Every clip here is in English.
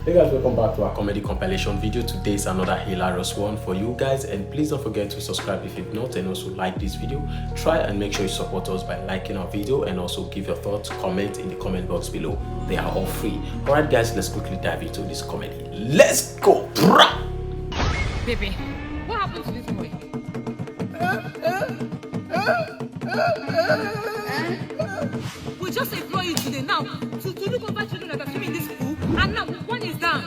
Hey guys, welcome back to our comedy compilation video. Today is another hilarious one for you guys, and please don't forget to subscribe if you've not, and also like this video. Try and make sure you support us by liking our video, and also give your thoughts, comment in the comment box below. They are all free. Alright guys, let's quickly dive into this comedy. Let's go! Baby, what happened to this boy? We just employ you today now to look over children that are swimming in this pool, and now one is down.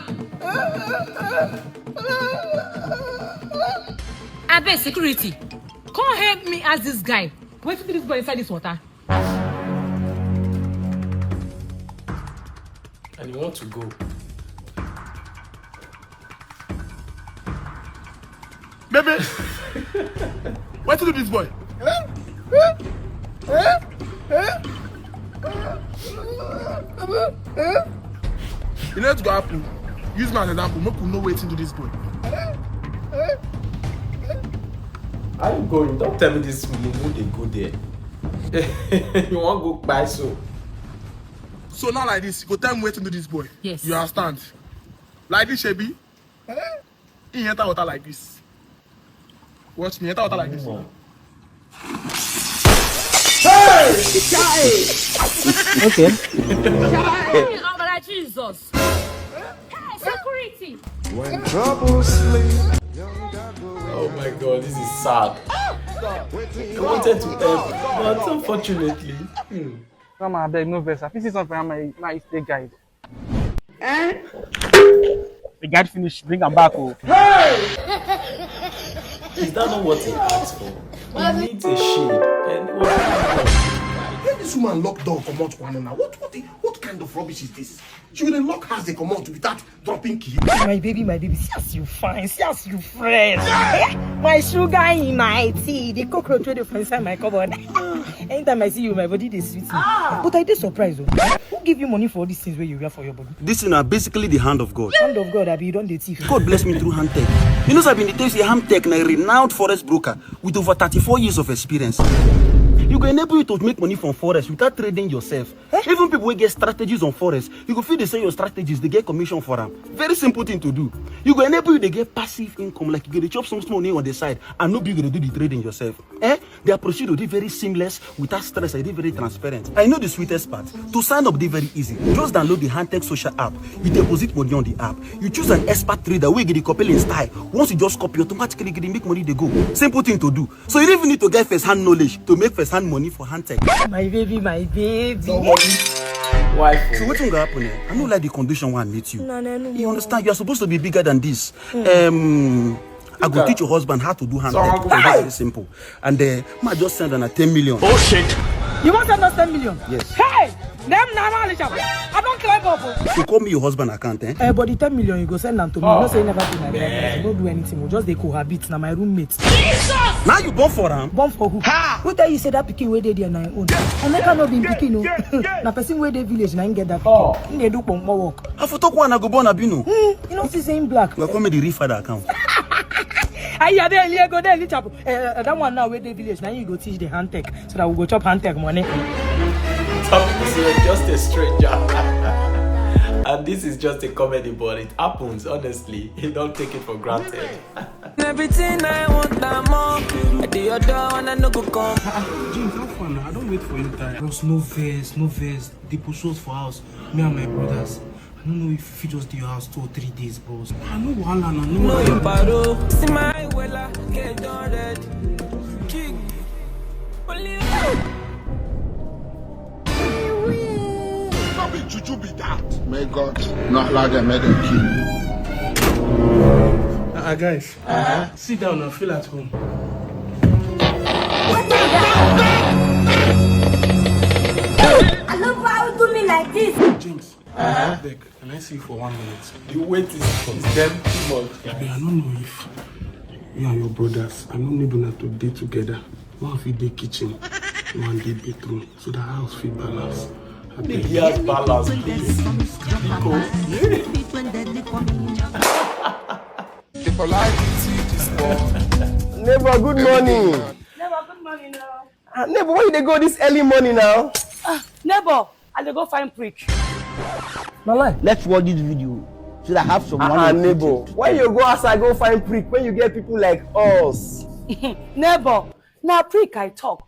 I beg security, come help me ask this guy. Where to this boy inside this water? And you want to go? Baby, where to do this boy? You know to go happen. Use me as an example. Make you know where to do this boy. Are you going? Don't tell me this when they go there. You want to go by so? So now like this, you go tell me where to do this boy. Yes. You understand? Like this, Shebi. He enter water like this. Watch me enter water like this. Hey! Okay. Oh, but Jesus. Hey, security. When trouble sleep, Oh my god, this is sad. I wanted to help, but unfortunately. Come on, beg, no verse. I think it's something on my estate guide. The guide finished, bring him back. Oh. Is that not what he asked for? He needs a shade, and it was Let this woman lock door come out one now. What kind of rubbish is this? She will lock house they come out without dropping key. My baby, see as you fine, see as you fresh. My sugar in my tea, the cockroach wey dey for inside my cupboard. Anytime I see you, my body dey sweet me. But I dey surprised. Who give you money for all these things where you wear for your body? This is basically the hand of God. Hand of God, I be you don't dey thief. God bless me through hand tech. You know, I've been the hand tech, a renowned forex broker with over 34 years of experience. You can enable you to make money from forex without trading yourself. Even people who get strategies on forex, you can feel they say your strategies, they get commission for them. Very simple thing to do. You can enable you to get passive income, like you get to chop some small money on the side and not be able to do the trading yourself. Their procedure is very seamless, without stress, and very transparent. I know the sweetest part. To sign up, they very easy. Just download the Handtech social app. You deposit money on the app. You choose an expert trader who get the compelling style. Once you just copy, automatically make money they go. Simple thing to do. So you don't even need to get first-hand knowledge to make first-hand money for Handtech. My baby, my baby. wife. So what's going to happen? I don't like the condition when I meet you. No. You understand? You are supposed to be bigger than this. I go teach your husband how to do Handtech. Very simple. And I just send them 10 million. Oh shit! You want send us 10 million? Yes. Hey! Them I don't climb up. So call me your husband account, But the 10 million you go send them to me. You don't say never do my business. You don't do anything. We just they cohabit. Now my roommates. Now you born for them? Born for who? Who tell you say that pikin where they there na own? And I cannot be pikin no. Na person where they village na get that pikin. They do more work. I for talk one I go born abino. You know see saying Blaq. We call me the real father account. Aye, there go there chap. That one now where they village now you go teach the Handtech so that we go chop Handtech money. Sabinus, you're just a stranger. And this is just a comedy, but it happens, honestly. You don't take it for granted. Everything I want, that more. I do your door and I no go come. James, how fun? I don't wait for you time. There's no verse. They push us for house. Me and my brothers. I don't know if you just do your house 2 or 3 days, boss. I know wahala, No, you paro. See my wella, get done red. King. Only you. Juju be that. May God not allow them make them kill you. Guys, sit down and feel at home. I love how you do me like this. James, beg, can I see you for 1 minute? The weight is them too much. I don't know if you and your brothers, I don't need to day together. One feed the kitchen, one day bedroom, so the house feel balance. Big years balance, please. Neighbor, good morning. Neighbor, good morning now. Neighbor, where you go this early morning now? Neighbor, I dey go find prick. Malai, let's watch this video. Should I have some money? Neighbor, why you go outside go find prick when you get people like us? Neighbor, now prick I talk.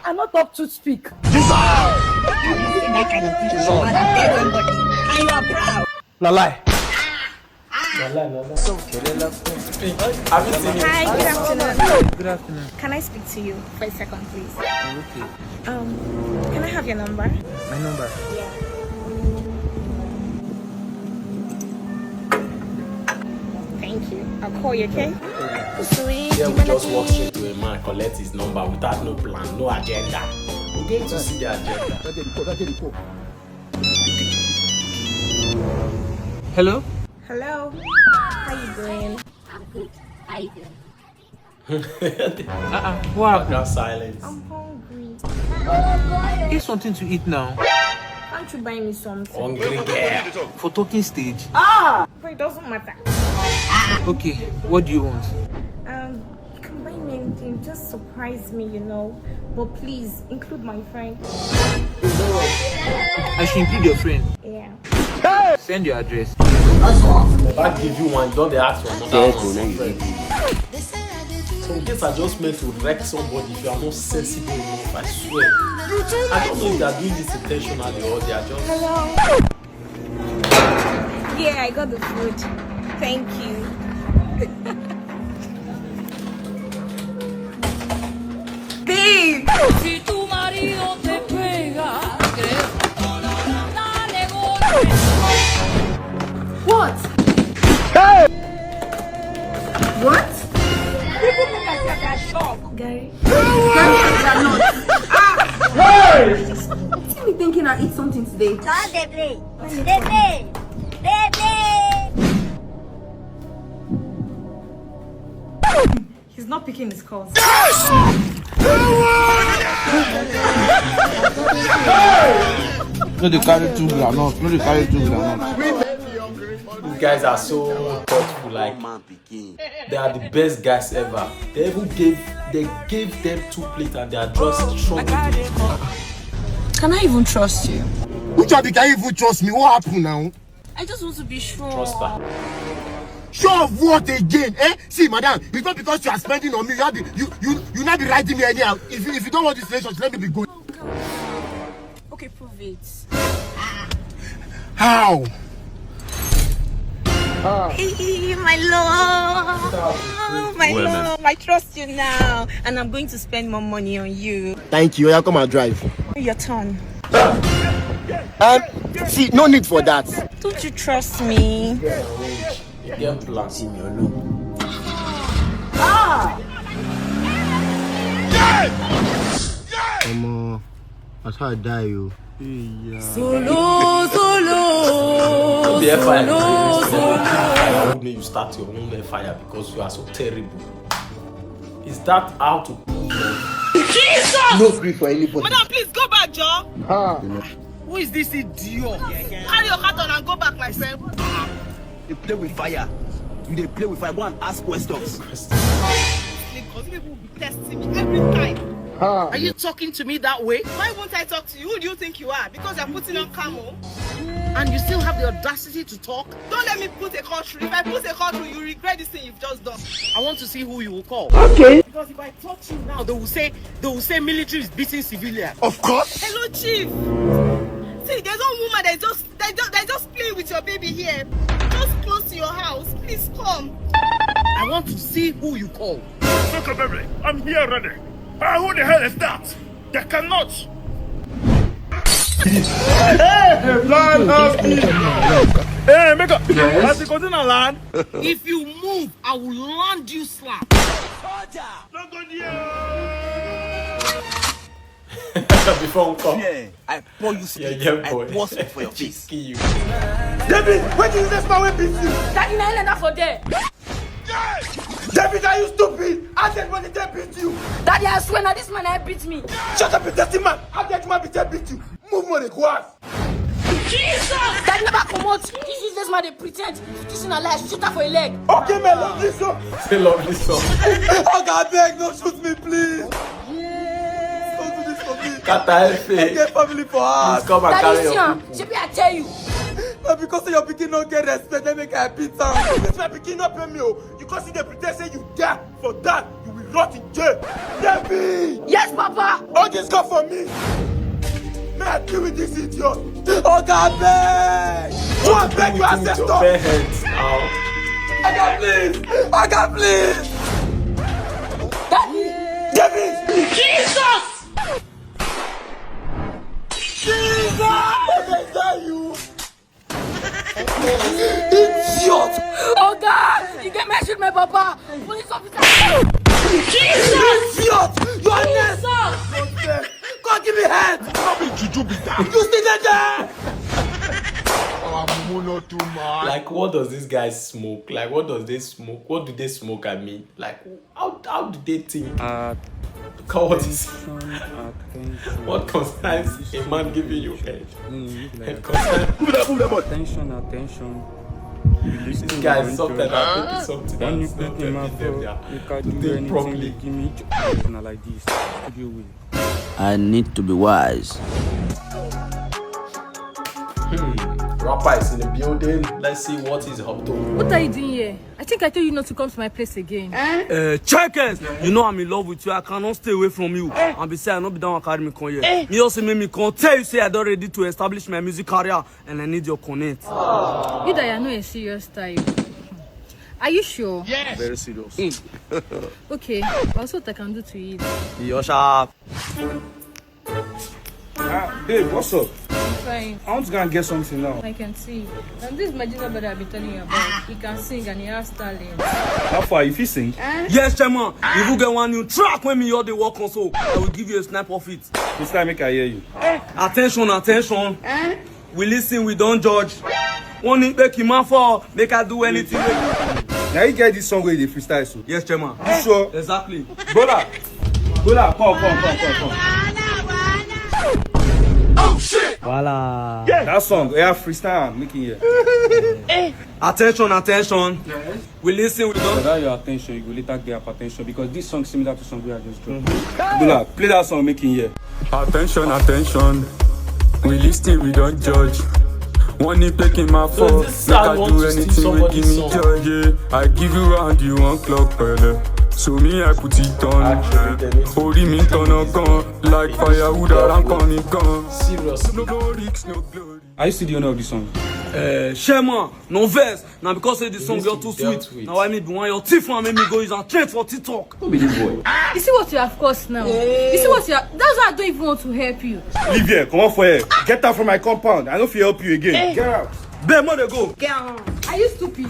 I'm not up to speak. And you are proud. No lie. Hi, good afternoon. Can I speak to you for a second, please? Okay. Can I have your number? My number? Yeah. Thank you. I'll call you, okay? Sweet. Yeah, we just walk straight to a man, collect his number without no plan, no agenda. We get to see the agenda. Hello? Hello. How you doing? I'm good. How you doing? Wow. Background silence. I'm hungry. Get something to eat now. Can't you buy me something? Hungry girl. For talking stage. But it doesn't matter. Okay, what do you want? You can buy me anything. Just surprise me, you know. But please include my friend. I should include your friend. Yeah. Send your address. I give you one, don't they ask for another one? So in case I just meant to wreck somebody, if you are not sensible enough, I swear. I don't know if they are doing this intentionally or they are just... Hello. Yeah, I got the food. Thank you. Babe! Si tu marido te pega, What? Hey! What? Gary? Hey! See me thinking I'll eat something today. Don't they play? They play. They play. He's not picking his calls. No, they carry 2 granots. No, they carry 2 granots. These guys are so thoughtful, like they are the best guys ever. They even gave them 2 plates and they are just struggling to eat. Can I even trust you? Which of you can even trust me? What happened now? I just want to be sure. Trust her. Sure of what again? See, madam, it's not because you are spending on me. You not be writing me anyhow. If you don't want this relationship, let me be good. Oh, okay, prove it. How? Hey, my love. Oh, my love. I trust you now. And I'm going to spend more money on you. Thank you. Come and drive. Your turn. See, no need for that. Don't you trust me? Get plans in your room. That's how I die, you. solo. The fire told me you start your own fire because you are so terrible. Is that how to prove love? No grief for anybody. Madam, please go back, Joe. Who is this idiot? Carry your carton and go back, my friend. They play with fire. They play with fire. Go and ask questions. Because people will be testing me every time. Are you talking to me that way? Why won't I talk to you? Who do you think you are? Because you're putting on camo? And you still have the audacity to talk? Don't let me put a call through. If I put a call through, you regret this thing you've just done. I want to see who you will call. Okay. Because if I talk to you now, they will say military is beating civilians. Of course. Hello, Chief. See, there's one woman that just playing with your baby here. Just close to your house. Please come. I want to see who you call. Okay, baby, I'm here already. Who the hell is that? They cannot. Hey, make up. As you continue to land. If you move, I will land you slap. Before we come. Yeah, I pour you spit. Yeah, I boy. pour spit for your face. You. David, when did this man beat you? Daddy, now let that for there. David, are you stupid? I said when did they beat you? Daddy, I swear now this man I beat me. Shut up, dirty man. How did man beat you? Move money, go out. Jesus! Daddy never come out. This is this man they pretend. This is a lie. Shoot her for a leg. Okay, man, lovely song. Say lovely song. Oh, God, beg, don't shoot me, please. Don't do this for me. Kata Efe. Get family for us. Please come and carry your people. Daddy, I tell you. But because your pikin no get respect, they make I beat am. This my pikin no pay me, oh. You can see the pretend say you die. For that, you will rot in jail. Debbie! Yes, Papa! All this come for me. May I deal with this idiot? Oh, God, beg! One beg you ancestor! God, please! Debbie! Jesus! Jesus! Is that you? Idiot! Oh God! You get messed with my papa! Police officer! Jesus! Idiot! You are next! God, give me head! How did you be that? You still there? Too much. Like, what does this guy smoke? Like, what does they smoke? What do they smoke? I mean, like, how do they think? What is what concerns a man giving you head? Attention. This guy is something that something that's not them properly. Give me like this. I need to be wise. Rapper is in the building. Let's see what he's up to. What are you doing here? I think I told you not to come to my place again. Checkers! You know I'm in love with you. I cannot stay away from you. And besides, I not be down academy con here. Me also make me con tell you say I don't ready to establish my music career and I need your connect. You that you know a serious type. Are you sure? Yes. Very serious. Okay. Also what I can do to eat. You're sharp. Babe, what's up? Fine. I want to go and get something now. I can see. And this is my junior brother I've been telling you about. He can sing and he has talent. How far? If he sing? Yes, Chairman. If you get one new track when me hear the work on so, I will give you a snap of it. This time make I hear you. Attention. We listen, we don't judge. One thing make him for, make I do anything. Now you get this song where you freestyle so? Yes, Chairman. You sure? Exactly. Brother, come. Oh shit! Voila. Yeah. That song, yeah, freestyle, making here. Attention. Yes. We listen, we don't. Without your attention, you will later get attention because this song is similar to song we are just doing. Blaq, play that song, making here. Attention. We listen, we don't judge. One nip taking my phone, make I do anything we give me judge. I give you round, you one clock, Peller. So me I put it on. Holy me turn on gun, like firewood around coming gun. Serious. No glory. Are you still the owner of this song? Chairman, no verse. Now because this song got too sweet. Now I need one your teeth and make me go use and trade for TikTok. Who be this boy? You see what you have caused now? You see what you have. That's why I don't even want to help you. Leave here, come on for here. Get out from my compound. I don't feel help you again. Get out. Babe, mother go. Get out. Are you stupid?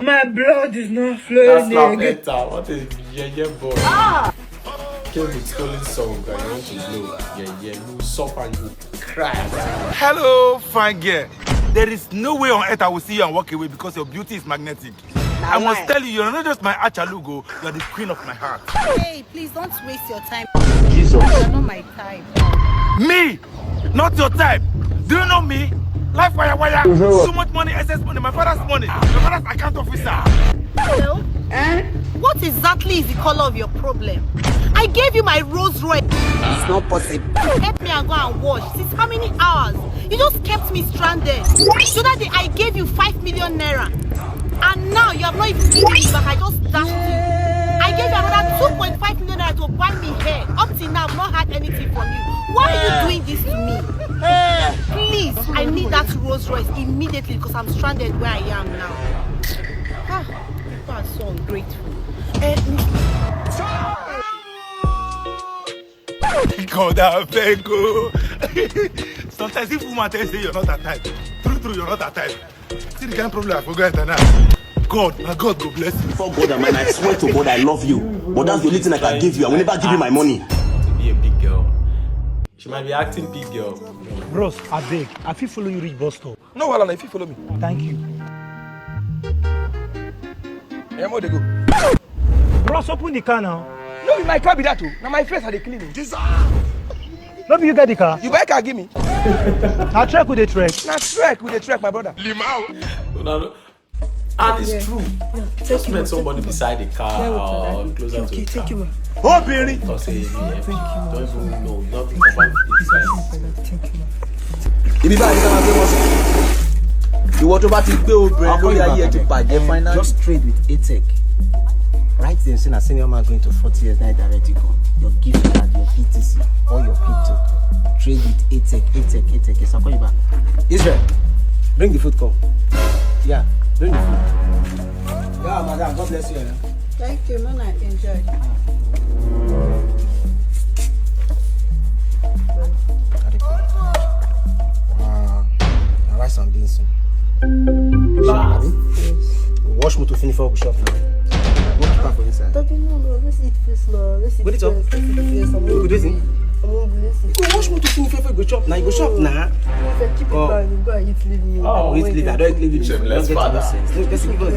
My blood is not flowing. That's not what is boy? Came with stolen song that you want to blow. You suffer and you cry. Hello, fine girl. There is no way on earth I will see you and walk away because your beauty is magnetic. I must tell you, you're not just my achalugo, you're the queen of my heart. Hey, please don't waste your time. Jesus. You're not my type. Me? Not your type. Do you know me? Life wire. So much money, excess money, my father's money. My father's account officer. Hello? What exactly is the color of your problem? I gave you my Rolls Royce. It's not possible. Help me and go and wash. Since how many hours? You just kept me stranded. So that day I gave you 5 million naira. And now you have not even given me back. I just dashed you. I gave you another 2.5 million naira to buy me hair. Up till now, I've not had anything from you. Why are you doing this to me? Please, I need that Rolls Royce immediately because I'm stranded where I am now. People are so ungrateful. God, I beg you. Sometimes if woman tells you you're not that type, true, you're not that type. See the kind of problem I forgot tonight. God go bless you. For God and man, I swear to God I love you. But that's the only thing I can give you. I will never give you my money. To be a big girl. She might be acting big girl. Bros, I beg. I feel follow you reach bus stop. No, Alana, if you follow me. Thank you. Yeah, more they go. Bros, open the car now. No, my car be that too. Now my face are the cleaning. No, you get the car. You buy car, give me. I track with the track. Now track with the track, my brother. No. And it's true. Just met somebody beside the car or closer to the car. Thank you. Oh, Billy. Don't say me. Don't even know. Nothing combined with Ibi báyìí sábà gbé wọn sí. Ìwọ tó bá ti gbé obìnrin lórí ayé ẹ ti bàjẹ́ finance. Just trade with ATEC. Right then, saying a senior man going to 40 years now directly come. Your gift card, your PTC, or your crypto. Trade with ATEC. Yes, I'll call you back. Israel, bring the food, come. Yeah, bring the food. Yeah, madam, God bless you. Thank you, man. I enjoy. Rice and beans. Wash me to finish for the shop now. What keep for inside? No, let's eat first now. Let's eat What first. it up? Let's eat first. You go do it? You wash me to finish for go shop now. You go shop now. If I keep it down, you go and eat leave me. Oh, eat leave. I don't leave you. Shameless Don't get father. nonsense. Let's give us.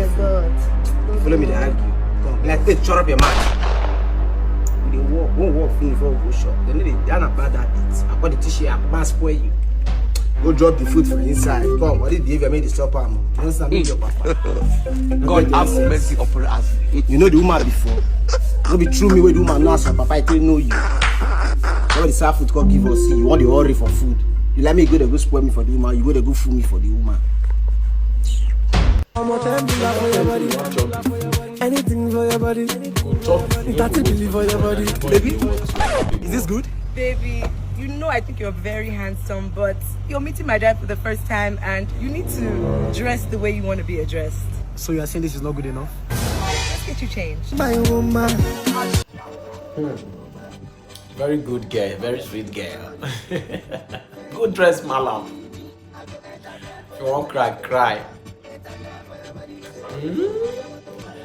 Follow me to argue. Come, like hey, shut up your mouth. We dey walk, won't walk finish for go shop. Then they not bad habits. I got the t-shirt. I might spoil you. Go drop the food for inside. Come, what did the behavior make the stop am? You understand me, your papa? God have mercy upon us. You know the woman before. No be true me where the woman know as your papa, I tell know you. What the serve food come give us, see, you want the worry for food. You let me go to go spoil me for the woman, you go to go fool me for the woman. Anything for your body. That's it, believe for your body. Baby, is this good? Baby, you know I think you're very handsome, but you're meeting my dad for the first time and you need to dress the way you want to be addressed. So you are saying this is not good enough? Let's get you changed. My woman. Very good girl, very sweet girl. Good dress, malam. If you won't cry, cry.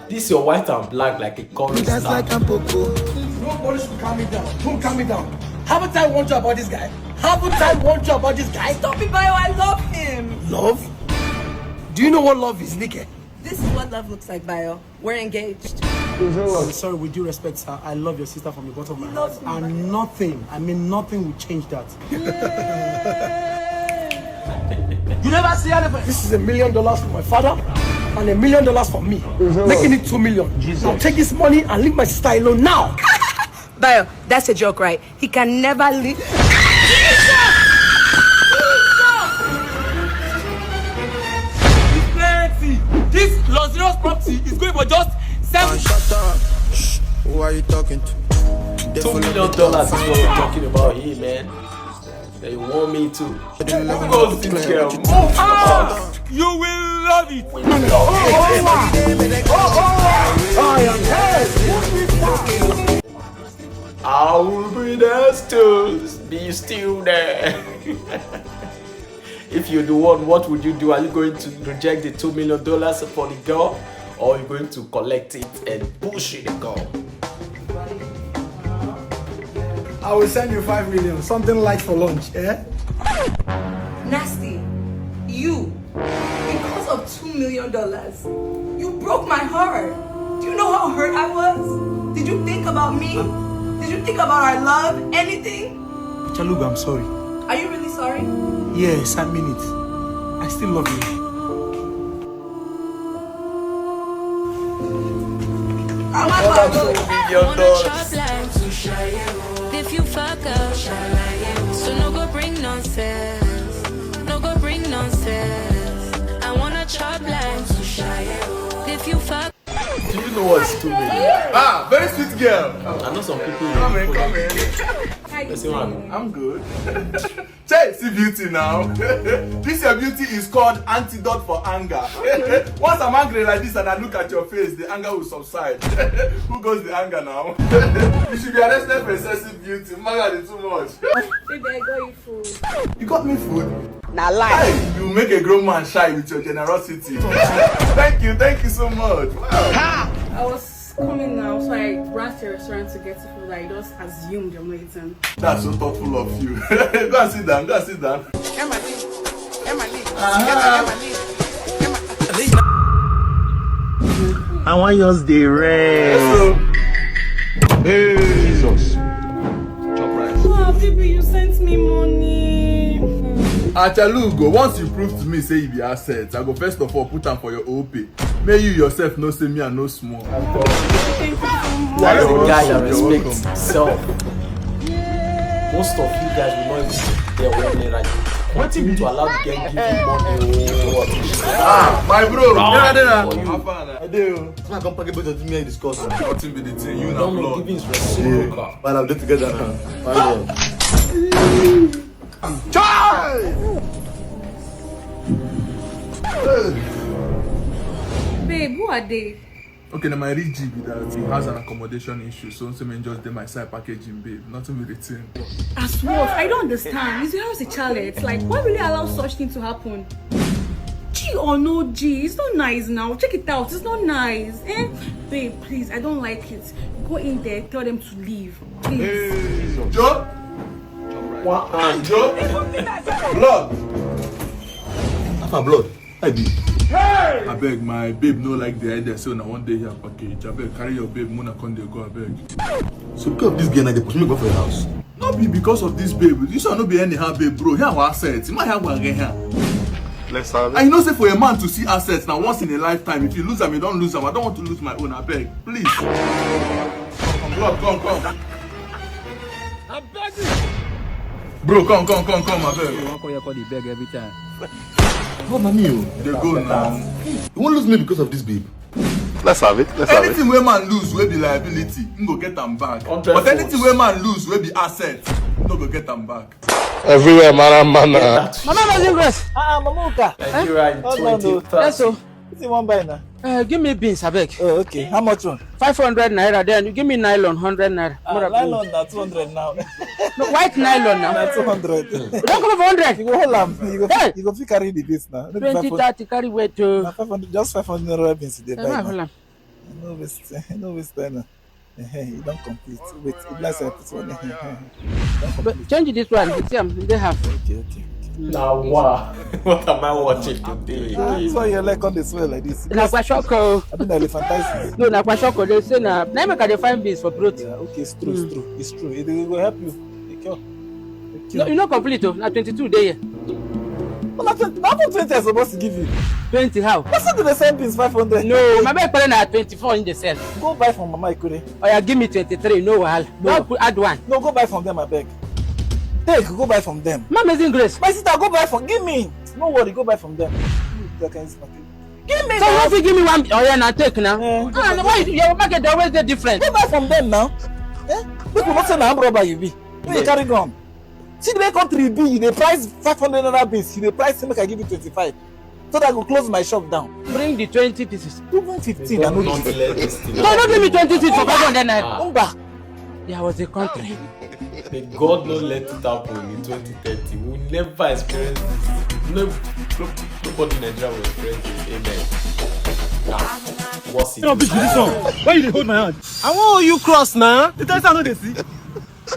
This is your white and black like a chorus. That's like a popo. Nobody should calm me down. Don't calm me down. Haven't I warned you about this guy? Haven't I warned you about this guy? Stop it, Bayo. I love him. Love? Do you know what love is, Nike? This is what love looks like, Bayo. We're engaged. I'm sorry, with due respect, sir. I love your sister from the bottom of my heart. And nothing, I mean nothing will change that. You never see anything. This is $1 million for my father and $1 million for me. Making it 2 million. Now take this money and leave my sister alone now. Bayo, that's a joke, right? He can never leave. This luxurious property is going for just 7. Shut up. Shh. Who are you talking to? $2 million is what we're talking about here, man. They want me to. Who goes this girl? You will love it. I will be there still. Be still there. If you're the one, what would you do? Are you going to reject the $2 million for the girl, or are you going to collect it and push the girl? I will send you 5 million, something light for lunch, eh? Nasty. You. Because of $2 million, you broke my heart. Do you know how hurt I was? Did you think about me? Did you think about our love? Anything? Chaluga, I'm sorry. Are you really sorry? Yes, I mean it. I still love you. If you fuck up, so no go bring nonsense. No go bring nonsense. I wanna chop like if you fuck. Do you know what's $2 million? Ah, very sweet girl. I know some people. Come in. I'm good. Say, see beauty now. This your beauty is called antidote for anger. Once I'm angry like this and I look at your face, the anger will subside. Who goes the anger now? You should be arrested for excessive beauty. Maga is too much. Baby, I got you food. You got me food? Now lie. Hey, you make a grown man shy with your generosity. Thank you so much. Wow. I was coming now, so I rushed to the restaurant to get food. I just assumed you're waiting. That's so thoughtful of you. Go and sit down. I want yours the rest. Hey, Jesus. Oh, baby, you sent me money. Achalugo, once you prove to me say you be assets, I go first of all put them for your OP. May you yourself no say me and no small. That's the guy that respects himself. Most of you guys will not even their one naira. Continue to allow the gang give you money. My bro, I do. I come pack both of me and discuss. Nothing be the thing, you don't know giving is reciprocal. Man, I'm together now. Babe, who are they? Okay, now my rich G be that he has an accommodation issue, so men just did my side packaging, babe. Nothing with the thing. As what? I don't understand. Is your house a chalet? Like, why will you allow such thing to happen? G or no G? It's not nice now. Check it out. It's not nice. Babe, please, I don't like it. Go in there, tell them to leave. Please. Hey, Joe? Joe? Blood! Blood? I did. Hey! I beg, my babe no like the idea, so now one day here package. I beg, carry your babe, Mona con dey go, I beg. So because of this girl, they push me go for your house? Not be because of this babe. You shall not be anyhow, babe, bro. Here are assets. You might have one again here. Let's have it. And you know, say for a man to see assets now once in a lifetime, if you lose them, you don't lose them. I don't want to lose my own, I beg. Please. Come. I beg you. Bro, come, I beg. You won't call the beg every time. Oh, mommy, they go now. You won't lose me because of this, babe. Let's have it. Anything where man lose will be liability, you go get them back. But anything where man lose will be assets, you no go get them back. Everywhere, man. Mama Mazingress. Mama Uka. Nigeria 2030. Yes, so. What do you want buy now? Give me beans, I beg. Oh, okay. How much one? 500 naira. Then you give me nylon, 100 naira. Nylon na 200 now. No, white nylon now. Na 200. Don't come for 100. You go hold am. You go fit carry the beans now. 20, 30, carry weight. 500, just 500 naira beans they buy. No waste now. You don't complete. Wait, it last I put one. But change this one. See, they have. Okay. Now wow. What am I watching today? That's why your leg on the swell like this. Na kwashoko. I been elephantitis. No, na kwashoko. They say na make I dey find beans for protein. Yeah, okay, it's true. It's true. It will help you. No, you not complete. Na 22 day here. Not 20 I'm supposed to give you. 20 how? What's the same beans 500? No, my bag put na 24 in the cell. Go buy from Mama Ikure. Oh yeah, give me 23. No wahala. No, add one. No, go buy from them, I beg. Go buy from them. Mama Amazing Grace. My sister, go buy from. Give me. No worry, go buy from them. Give me. So you fit give me one? Oh yeah, now take now. Why your market always dey different? Go buy from them now. People not say na arm robber you be. Where you carry gun? See the way country be, you dey price 500 naira beans. You dey price make I give you 25. So that I go close my shop down. Bring the 20 pieces. Even 15. I know Don't this. let No, don't give me 20 pieces for 500 naira. There was a country. May God not let it happen in 2030. We'll never experience this. Nobody in Nigeria will experience it. Amen. What's it? No, bitch, this one. Why you dey hold my hand? I want you cross now. The test I know they see.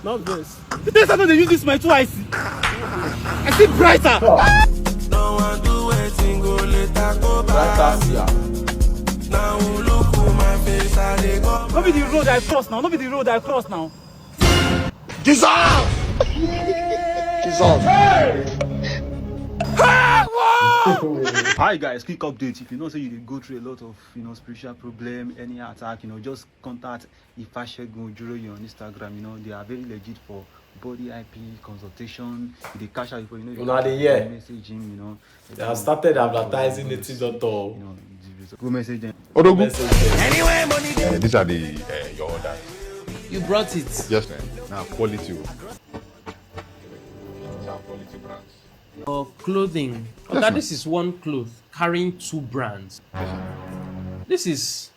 Not this. The test I know they use this my two eyes. I see brighter. No one do anything go later go back. Now look at my face I dey go. Not be the road I cross now. Not be the road I cross now. Dissolve! Hi guys, quick update. If you know say you go through a lot of spiritual problem, any attack, just contact Ifashegun Ojuro on Instagram. They are very legit for body IP consultation. They cash out people, message him, They have started advertising it to go message them. Anyway, money. These are the your orders. You brought it. Yes, man. Now quality. Of clothing. Okay, this is one cloth carrying two brands. This is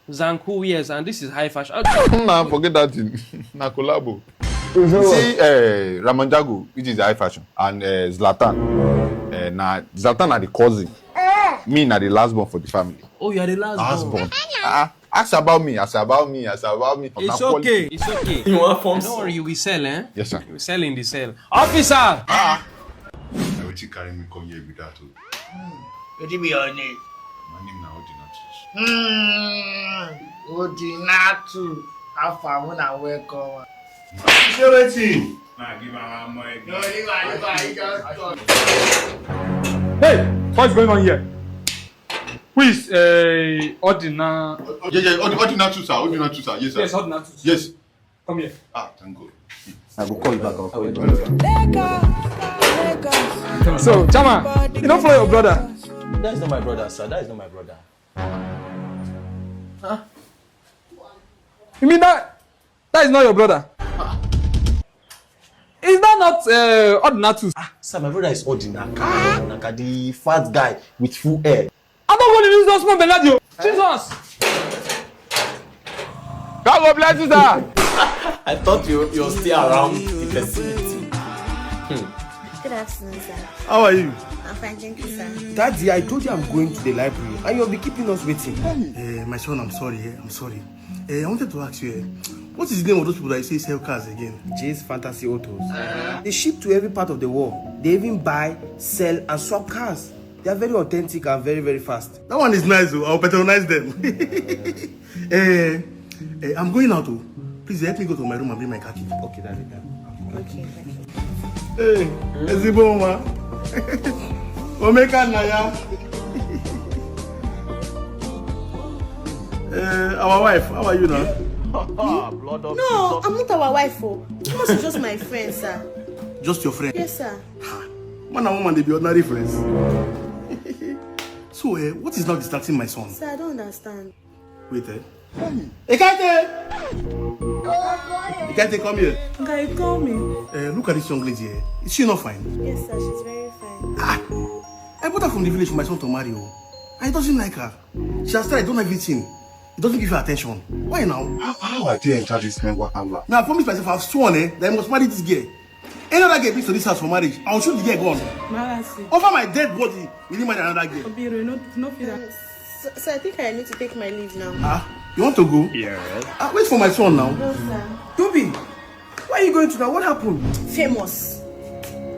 Zanku wears and this is high fashion. Nah, forget that thing. Na collabo. You see, Ramanjago, which is high fashion, and Zlatan. Zlatan are the cousin. Me na the last born for the family. Oh, you are the last born. Ask about me. It's okay. You want forms? Don't worry, you will sell, eh? Yes, sir. You will sell in the sale. Officer! You carry me come here with that too. What be your name? My name na Odinatus. Odinatu. How far when I welcome? Say wetin? Nah, give her money. No, leave her, he just talk. Hey, what's going on here? Who is Ordina? Yeah, Ordina too, sir. Ordina too, sir. Yes, sir. Yes, Ordina too. Yes. Come here. Ah, thank God. I will call you back. I'll call you back. So, Chama, you don't follow your brother. That is not my brother, sir. That is not my brother. Huh? You mean that is not your brother? Is that not Ordinatu? Sir, my brother is Ordinaka, the fat guy with full hair. I don't want to use those small Benadio. Jesus! God will bless you, sir. I thought you're still around the vicinity. Good afternoon, sir. How are you? I'm fine, thank you, sir. Daddy, I told you I'm going to the library and you'll be keeping us waiting. My son, I'm sorry. I'm sorry. I wanted to ask you, what is the name of those people that you say sell cars again? Jay's Fantasy Autos. They ship to every part of the world. They even buy, sell, and swap cars. They are very authentic and very, very fast. That one is nice, though. I'll patronize them. I'm going out, though. Please help me go to my room and bring my car key. Okay, Daddy. Okay, Hey, Eziboma. Omeka Naya. Our wife, how are you now? No, I'm not our wife. Thomas is just my friend, sir. Just your friend? Yes, sir. Man and woman, they be ordinary friends. So, what is now distracting my son? Sir, I don't understand. Wait, Ekate! Ekate, come here. Okay, call me. Look at this young lady here. Is she not fine? Yes, sir, she's very fine. I brought her from the village for my son to marry her. And he doesn't like her. She has tried, done everything. He doesn't give her attention. Why now? How are they in charge of this man? What Allah? Now I promised myself I've sworn that I must marry this girl. Any other girl brings to this house for marriage, I'll shoot the girl gone. Over my dead body, will you marry another girl? Sir, I think I need to take my leave now. You want to go? Yeah. Wait for my son now. No, sir. Toby, where are you going to now? What happened? Famous.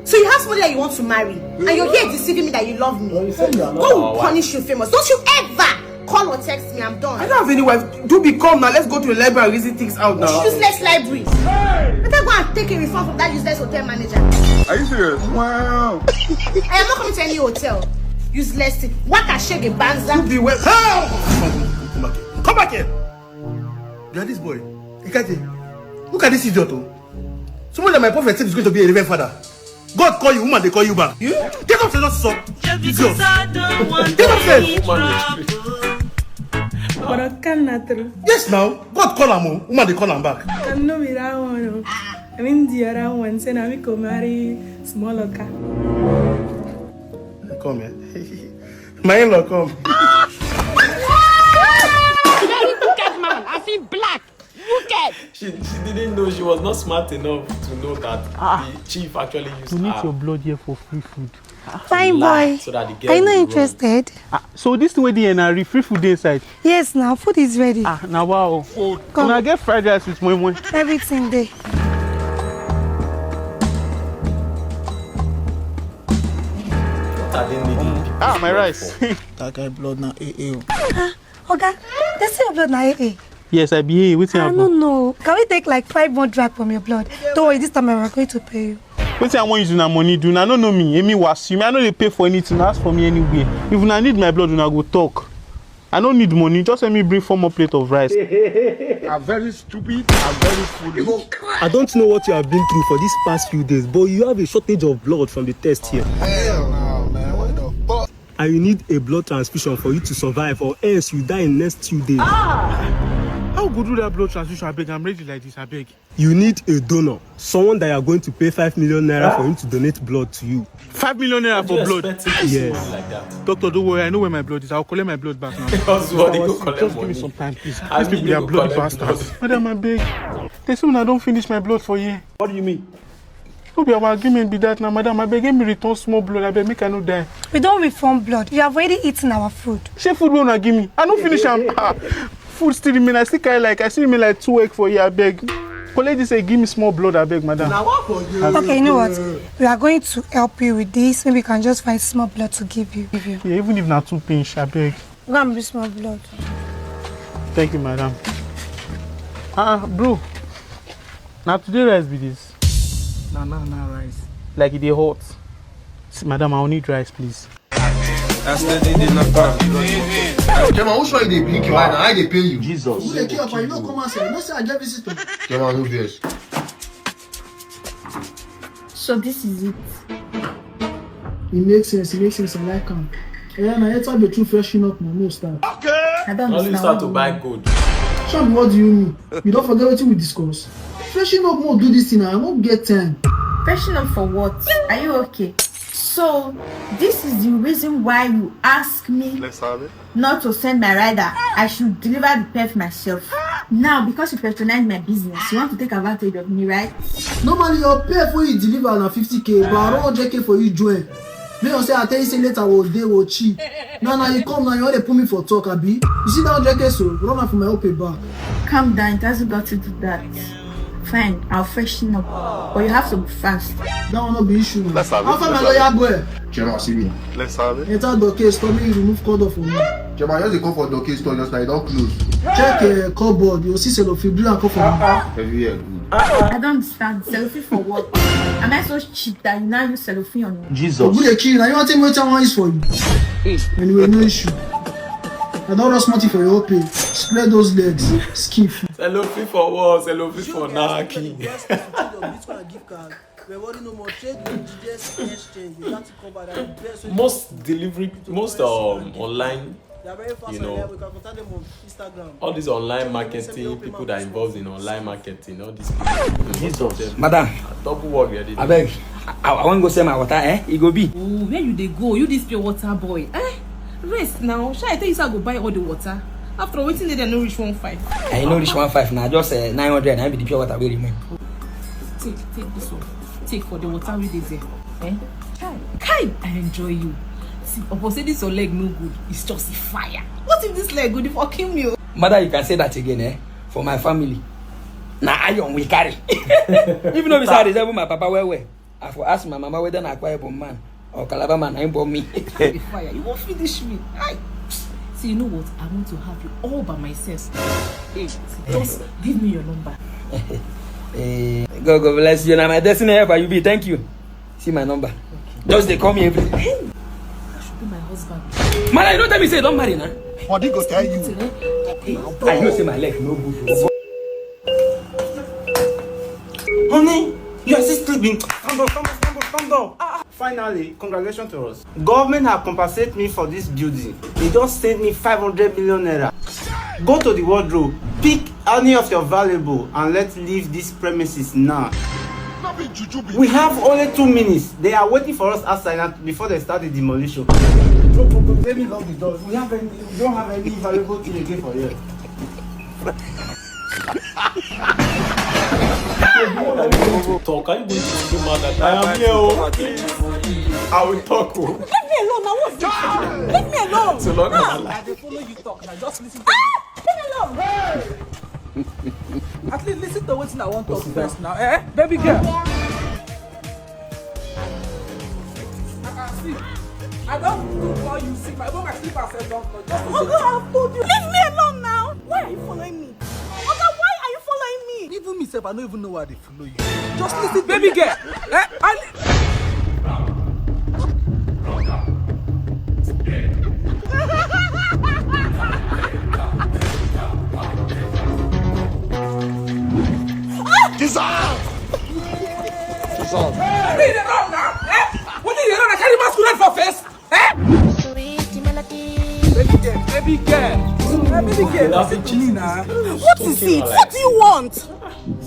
So you have somebody that you want to marry, and you're here deceiving me that you love me. God will punish you, Famous. Don't you ever call or text me. I'm done. I don't have any wife. Toby, come now. Let's go to the library and reason things out now. Useless library. Better go and take a refund from that useless hotel manager. Are you serious? Wow. I am not coming to any hotel. Useless thing. What a shake a banza. Toby, well. Come back here. You are this boy. Ekate, look at this idiot. Someone that my prophet said is going to be a reverend father. God call you, woman, they call you back. You? Take off the not stop. Idiot. Take off the. Yes, now. God call him, woman, they call him back. I know me that one. I mean, the other one said I will marry smaller car. Come here. My in-law, come. Very wicked man. I see Blaq. Wicked. She didn't know, she was not smart enough to know that the chief actually used You need her. your blood here for free food. Fine boy. So that the girl Are you not will interested? So this way the free food inside. Yes, now food is ready. Now wow. Food. Come. Can I get fried rice with moi? Everything there. My rice. That guy blood now AA. Okay, they say your blood now AA. Yes, I be here. What's I happening? don't know. Can we take like 5 more drag from your blood? Don't worry, this time I'm going to pay you. What's I want you to na money do? I don't know me. Emi was me. I know they pay for anything. Ask for me anyway. If I need my blood, I go talk. I don't need money. Just let me bring 4 more plate of rice. I'm very stupid. I'm very foolish. I don't know what you have been through for these past few days, but you have a shortage of blood from the test here. Hell no, man. What the fuck? And you need a blood transfusion for you to survive, or else you die in the next 2 days. How good do that blood transfusion? I beg. I'm ready like this. I beg. You need a donor, someone that you are going to pay 5 million naira for him to donate blood to you. 5 million naira for blood? Yes. like that. Doctor, don't worry. I know where my blood is. I'll collect my blood back now. Just give me some time, please. These people, they are bloody bastards. Madam, I beg. They say when I don't finish my blood for you. What do you mean? No be our agreement be that now, madam. I beg me return small blood. I beg make I no die. We don't reform blood. You have already eaten our food. Shey food wey una give me. I don't finish am. Food still remain. I still carry like 2 egg for you. I beg. Collect this, give me small blood. I beg, madam. Now what for you? Okay, you know what? We are going to help you with this. Maybe we can just find small blood to give you. Yeah, even if not 2 pinch, I beg. Go and bring small blood. Thank you, madam. Bro. Now today rice be this. Nah, rice. Like it dey hot. See, madam, I will need rice, please. That's the day they not come. Jema, who show you they blink your eye? I they pay you. Jesus. Who they care about? You don't come and say, no say I get visitor. Jema, no vex. So this is it. It makes sense, I like him. Yeah, now it's the true freshen up now, no start. Okay. I don't Only start to buy gold. Shank, what do you mean? You don't forget what we discuss. Freshen up more, do this thing, I won't get time. Freshen up for what? Are you okay? So, this is the reason why you ask me not to send my rider. I should deliver the pet myself. Now, because you patronize my business, you want to take advantage of me, right? Normally, your pay for you deliver na 50k, but I don't want for you join. May you say I tell you say later will cheap. Now you come now, you want to put me for talk, Abi. You see that JK so run out for my open back. Calm down, it hasn't got to do that. Fine, I'll freshen up. But you have to be fast. That will not be issue. Let's have it. How far my lawyer boy? Jema, see me. Let's have it. Enter the case, tell me you remove cord off for me. Jema, just the call for the case store just now, you don't close. Check cupboard, you'll see cellophane, blue and call for me. I don't understand. Cellophane for what? Am I so cheap that you now use cellophane on me? Jesus. Good kill, now you want to tell me what I want is for you. Anyway, no issue. I don't rush money for your pay. Spread those legs. Skip. Cellophane for what? Cellophane for Naki. Most online, you know, all these online marketing, people that are involved in online marketing, all these people. Madam, double work ready. I beg, I want to go sell my water, It go be. Oh, where you they go? You this pure water boy, Rest now. Shall I tell you so I go buy all the water? After waiting there, no reach 1.5. I know reach 1.5 now. Just 900. I be the pure water will remain. Take this one. Take for the water with it there. Kai, I enjoy you. See, opposite this your leg no good. It's just a fire. What if this leg good if I kill me? Mother, you can say that again, For my family. Now iron we carry. Even though beside resemble my papa well. I for ask my mama whether I acquire a man or Calabar man I born me. Fire, you won't finish me. See, you know what? I want to have you all by myself. Hey, just give me your number. God bless you. Now my destiny helper you be. Thank you. See my number. Okay. Just they call me every day. Hey, that should be my husband. Man, you don't tell me say don't marry now. What did go tell you? I know say my leg no good. Honey, you are still sleeping. Calm down. Finally, congratulations to us. Government have compensated me for this building. They just sent me 500 million naira. Go to the wardrobe, pick any of your valuable, and let's leave this premises now. We have only 2 minutes. They are waiting for us outside before they start the demolition. Let me lock the door. We don't have any valuable thing again for you. Talk, are you going to scream out that I am here? I will talk. Leave me alone now. What's this? Leave me alone. So long as I they follow you talk now. Just listen to me. Leave me alone. Hey. At least listen to what I want to talk first now. Baby girl. See, I don't know why you see my mom. I sleep as a doctor. I've told you. Leave me alone now. Why are you following me? Oga, why are you following me? Even myself, I don't even know why they follow you. Just listen, baby girl. Dissolve! Leave it alone now. What did you know? I carry masquerade for face. Baby girl, listen to me now. What is it? What do you want?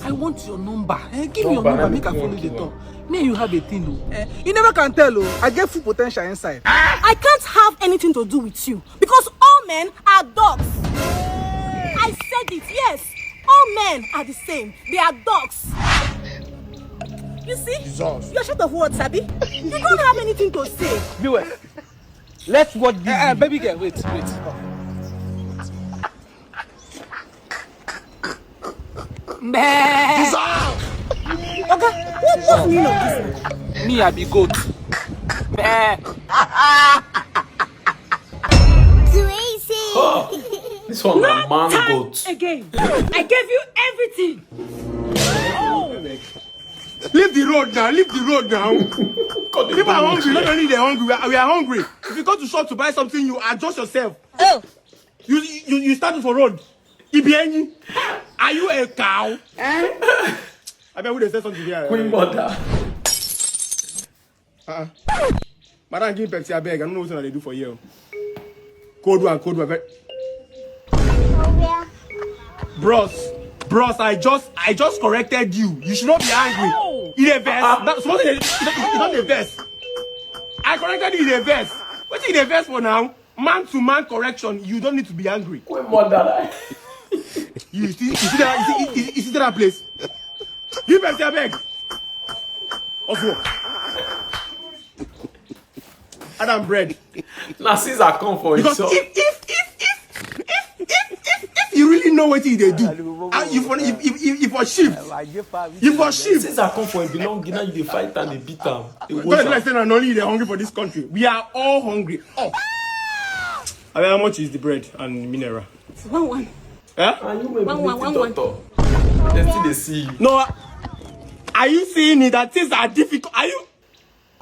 I want your number. Give me your number, make I follow the talk. Me and you have a thing, You never can tell, I get full potential inside. I can't have anything to do with you because all men are dogs. I said it, yes. All men are the same. They are dogs. You see? Jesus. You're short of words, Sabi. You don't have anything to say. Beware. Let's watch this. Baby girl, wait. Okay, what's the meaning of this? Me, I be goat. This one, a man goat. Again, I gave you everything. Oh. Leave the road now. Leave the road now. People are hungry. Not only they're hungry, we are hungry. If you go to shop to buy something, you adjust yourself. Oh. You started for road. Ibieni, are you a cow? I bet we say something here. Queen mother. Madam, give Pepsi, I beg. I don't know what they do for you. Code one. Bros, I just corrected you. You should not be angry. In a verse. It's not a verse. I corrected you in a verse. What's in a verse for now? Man to man correction. You don't need to be angry. Queen mother. You see that place? Give Pepsi, I beg. Also. Adam bread. Now Caesar come for because himself. If you really know what they do, if for sheep, Caesar come for him belong. Now you fight and they beat them. Don't understand and only they're hungry for this country. We are all hungry. Oh. I mean, how much is the bread and mineral? 1. Huh? One. They still they see you. No. Are you seeing it that things are difficult? Are you?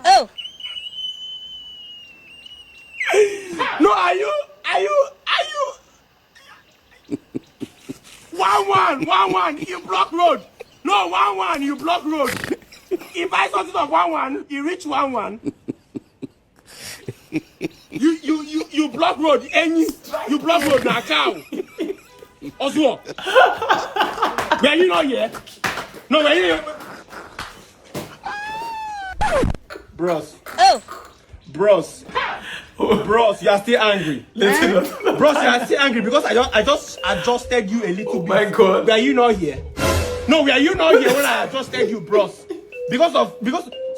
Oh. No, are you? 1-1. You block road. No, 1-1. You block road. If I sort it of 1-1, you reach 1-1. You block road. You block road now, cow. Also, were you not here? No, were you here? Bros. Oh. Bros, you are still angry. Bros, you are still angry because I just adjusted you a little bit. My God. Were you not here? No, were you not here when I adjusted you, bros? Because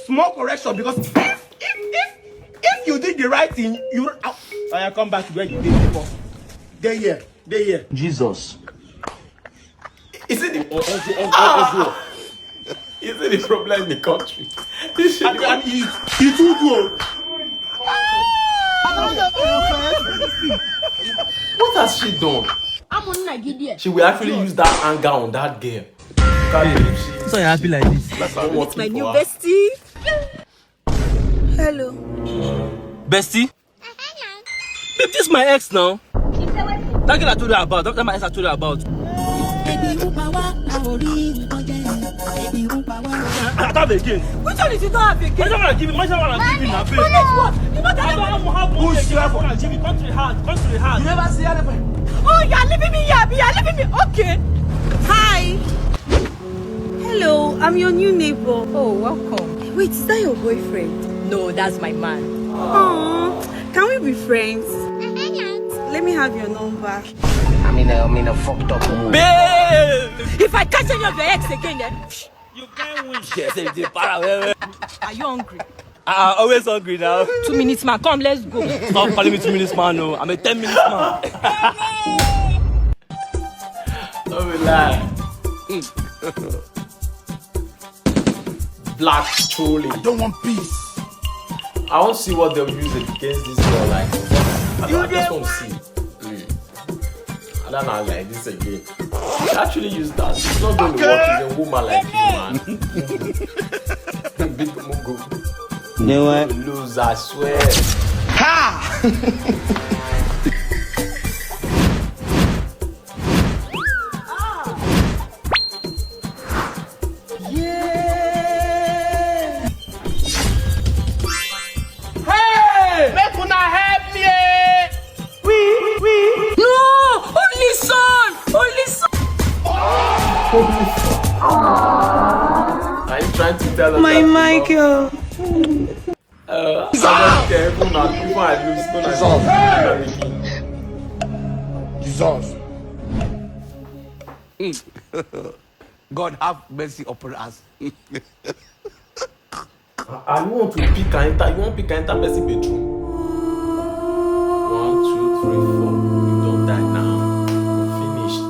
small correction. Because if you did the right thing, I come back to where you did before. They here. Jesus. Is it the Is it the problem in the country? You too good. What has she done? She will actually use that anger on that girl. So you're happy like this? It's my new bestie. Hello. Bestie? Babe, this is my ex now. That girl I told you about. That's my ex I told you about. I have again. Which one is you don't have again? Which one I'm giving? Which one I'm giving now, babe? I don't have money again. I'm giving. Come to the heart. You never see anything. Oh, you're leaving me here. You're leaving me. Okay. Hi. Hello, I'm your new neighbor. Oh, welcome. Wait, is that your boyfriend? No, that's my man. Oh, can we be friends? Let me have your number. I'm in a fucked up mood. Babe! If I catch any of your ex again, then you can't win. Yes, are you hungry? I'm always hungry now. 2 minutes, man. Come, let's go. Stop calling me 2 minutes, man. No, I'm a 10 minutes man. Don't be lying. Blaq trolling. I don't want peace. I want to see what they'll use against this girl. Like, I just want to see. I don't know, like this again. She actually use that. It's not going to work with a woman like you, man. Big Mugu. You know what? Lose, I swear. Ha! Are you trying to tell us my Michael? Jesus. God have mercy upon us. I want to pick and enter. You want to pick and enter person bedroom? 1, 2, 3, 4. You don't die now. You're finished.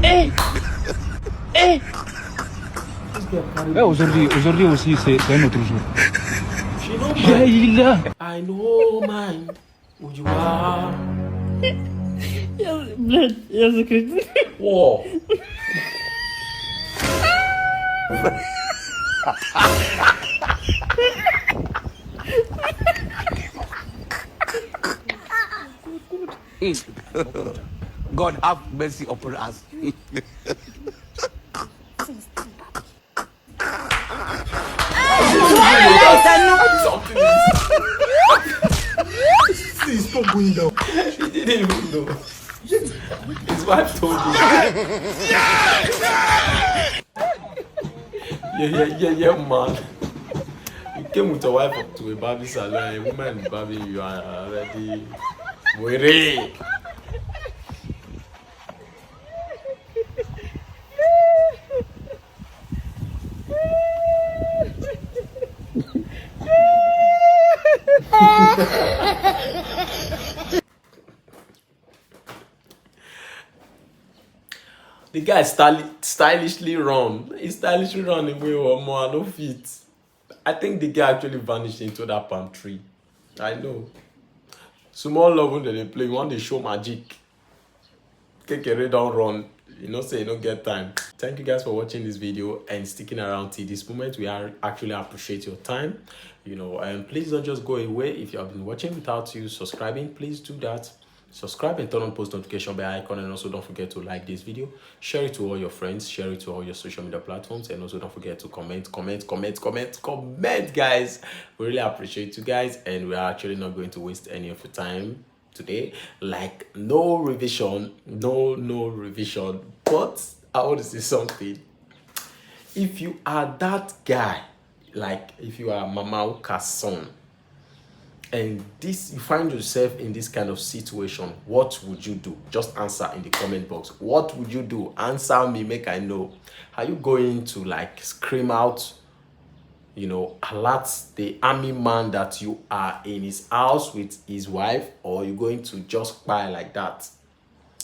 Hey! Aujourd'hui aussi, c'est un autre jour. She don't mind. I know mine. Who you are. Yes, Crity. Whoa. God have mercy upon us. Please stop going down. He didn't even know. His wife told him. Yeah, man. You came with your wife up to a Barbie salon, a woman in Barbie, you are already worried. The guy stylishly run. He stylishly run away or more, no feet. I think the guy actually vanished into that palm tree. I know. Small love when they play, when they show magic. Kekere don't run. You know, say you don't get time. Thank you guys for watching this video and sticking around till this moment. We actually appreciate your time. You know, and please don't just go away. If you have been watching without you subscribing, please do that. Subscribe and turn on post notification bell icon, and also don't forget to like this video, share it to all your friends, share it to all your social media platforms, and also don't forget to comment, guys. We really appreciate you guys, and we are actually not going to waste any of your time today. Like, no revision, no revision. But I want to say something. If you are that guy, like if you are Mama Uka's son, and this you find yourself in this kind of situation, what would you do? Just answer in the comment box. What would you do? Answer me, make I know. Are you going to like scream out, you know, alert the army man that you are in his house with his wife, or are you going to just cry like that?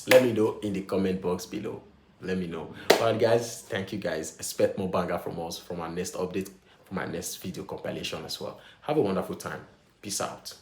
Let me know in the comment box below. Let me know. Alright guys, thank you guys. Expect more banger from us from our next update, from our next video compilation as well. Have a wonderful time. Peace out.